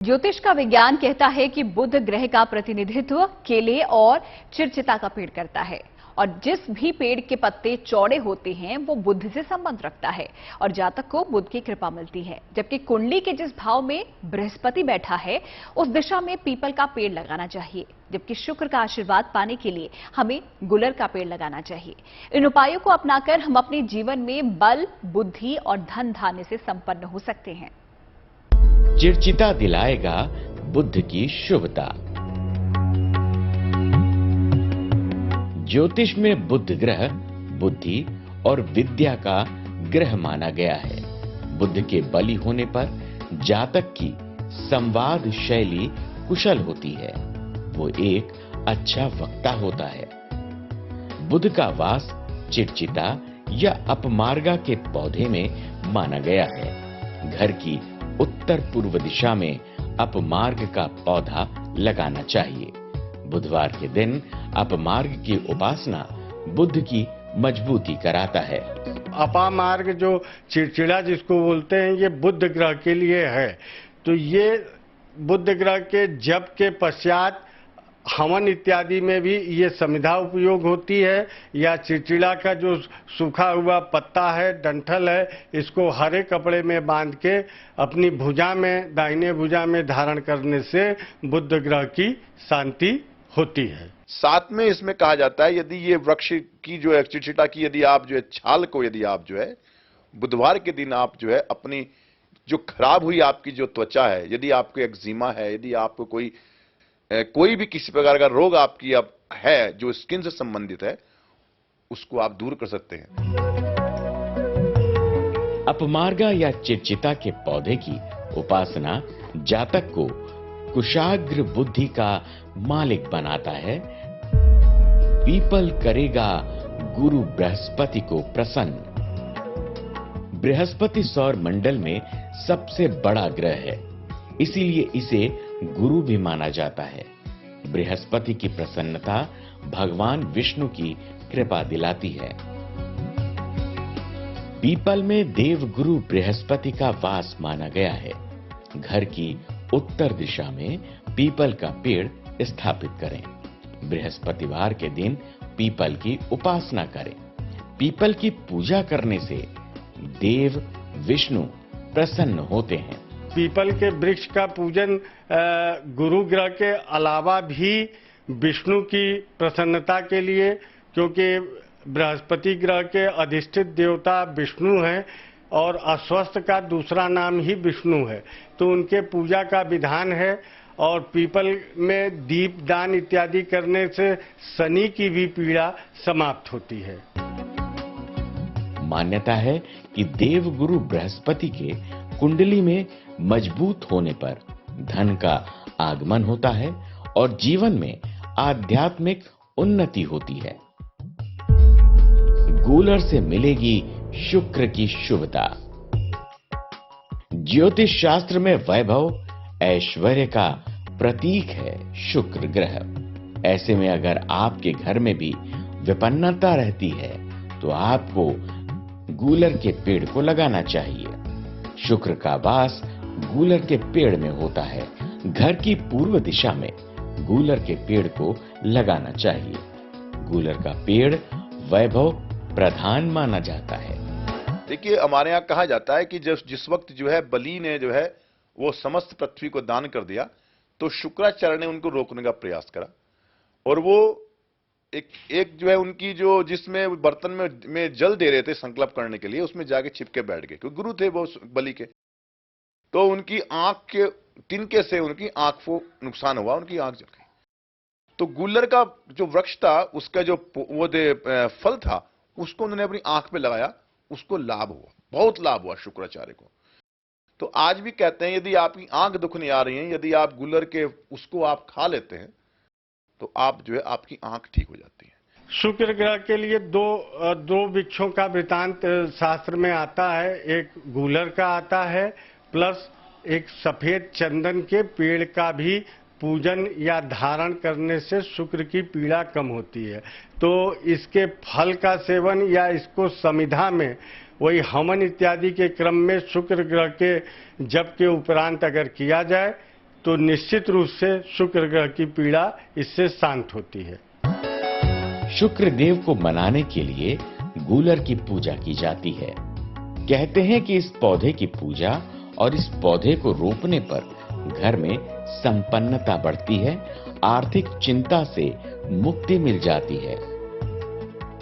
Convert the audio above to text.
ज्योतिष का विज्ञान कहता है कि बुध ग्रह का प्रतिनिधित्व केले और चिरचिता का पेड़ करता है और जिस भी पेड़ के पत्ते चौड़े होते हैं वो बुध से संबंध रखता है और जातक को बुध की कृपा मिलती है। जबकि कुंडली के जिस भाव में बृहस्पति बैठा है उस दिशा में पीपल का पेड़ लगाना चाहिए, जबकि शुक्र का आशीर्वाद पाने के लिए हमें गुलर का पेड़ लगाना चाहिए। इन उपायों को अपनाकर हम अपने जीवन में बल, बुद्धि और धन धान्य से संपन्न हो सकते हैं। चिरचिता दिलाएगा बुध की शुभता। ज्योतिष में बुध ग्रह बुद्धि और विद्या का ग्रह माना गया है। बुध के बली होने पर जातक की संवाद शैली कुशल होती है, वो एक अच्छा वक्ता होता है। बुध का वास चिरचिता या अपमार्गा के पौधे में माना गया है। घर की उत्तर पूर्व दिशा में अपमार्ग का पौधा लगाना चाहिए। बुधवार के दिन अपमार्ग की उपासना बुध की मजबूती कराता है। अपामार्ग जो चिड़चिड़ा जिसको बोलते हैं, ये बुध ग्रह के लिए है। तो ये बुध ग्रह के जप के पश्चात हवन इत्यादि में भी ये समिधा उपयोग होती है, या चिड़चिड़ा का जो सूखा हुआ पत्ता है, डंठल है, इसको हरे कपड़े में बांध के अपनी भुजा में, दाहिने भुजा में धारण करने से बुध ग्रह की शांति होती है। साथ में इसमें कहा जाता है, यदि ये वृक्ष की जो है चिड़चिड़ा की यदि आप जो है छाल को यदि आप जो है बुधवार के दिन आप जो है अपनी जो खराब हुई आपकी जो त्वचा है, यदि आपको एक्जिमा है, यदि आपको कोई भी किसी प्रकार का रोग आपकी अब है जो स्किन से संबंधित है, उसको आप दूर कर सकते हैं। अपमार्गा या चिरचिता के पौधे की उपासना जातक को कुशाग्र बुद्धि का मालिक बनाता है। पीपल करेगा गुरु बृहस्पति को प्रसन्न। बृहस्पति सौर मंडल में सबसे बड़ा ग्रह है, इसीलिए इसे गुरु भी माना जाता है। बृहस्पति की प्रसन्नता भगवान विष्णु की कृपा दिलाती है। पीपल में देवगुरु बृहस्पति का वास माना गया है। घर की उत्तर दिशा में पीपल का पेड़ स्थापित करें। बृहस्पतिवार के दिन पीपल की उपासना करें। पीपल की पूजा करने से देव विष्णु प्रसन्न होते हैं। पीपल के वृक्ष का पूजन गुरु ग्रह के अलावा भी विष्णु की प्रसन्नता के लिए, क्योंकि बृहस्पति ग्रह के अधिष्ठित देवता विष्णु हैं और अस्वस्थ का दूसरा नाम ही विष्णु है, तो उनके पूजा का विधान है। और पीपल में दीप दान इत्यादि करने से शनि की भी पीड़ा समाप्त होती है। मान्यता है कि देवगुरु बृहस्पति के कुंडली में मजबूत होने पर धन का आगमन होता है और जीवन में आध्यात्मिक उन्नति होती है। गूलर से मिलेगी शुक्र की शुभता। ज्योतिष शास्त्र में वैभव ऐश्वर्य का प्रतीक है शुक्र ग्रह। ऐसे में अगर आपके घर में भी विपन्नता रहती है तो आपको गूलर के पेड़ को लगाना चाहिए। शुक्र का वास गूलर के पेड़ में होता है। घर की पूर्व दिशा में गूलर के पेड़ को लगाना चाहिए। गूलर का पेड़ वैभव प्रधान माना जाता है। देखिए, हमारे यहाँ कहा जाता है कि जिस वक्त जो है बलि ने जो है वो समस्त पृथ्वी को दान कर दिया, तो शुक्राचार्य ने उनको रोकने का प्रयास करा और वो एक जो है उनकी जो जिसमें बर्तन में जल दे रहे थे संकल्प करने के लिए, उसमें जाके छिपके बैठ गए, क्योंकि गुरु थे वो बलि के। तो उनकी आंख के तिनके से उनकी आंख को नुकसान हुआ, उनकी आंख जल गई। तो गुलर का जो वृक्ष था, उसका जो वो फल था, उसको उन्होंने अपनी आंख पे लगाया, उसको लाभ हुआ, बहुत लाभ हुआ शुक्राचार्य को। तो आज भी कहते हैं यदि आपकी आंख दुखने आ रही है, यदि आप गुलर के उसको आप खा लेते हैं तो आप जो है आपकी आंख ठीक हो जाती है। शुक्र ग्रह के लिए दो वृक्षों का वृतांत शास्त्र में आता है। एक गूलर का आता है, प्लस एक सफेद चंदन के पेड़ का भी पूजन या धारण करने से शुक्र की पीड़ा कम होती है। तो इसके फल का सेवन या इसको समिधा में वही हवन इत्यादि के क्रम में शुक्र ग्रह के जप के उपरांत अगर किया जाए तो निश्चित रूप से शुक्र ग्रह की पीड़ा इससे शांत होती है। शुक्र देव को मनाने के लिए गूलर की पूजा की जाती है। कहते हैं कि इस पौधे की पूजा और इस पौधे को रोपने पर घर में संपन्नता बढ़ती है, आर्थिक चिंता से मुक्ति मिल जाती है।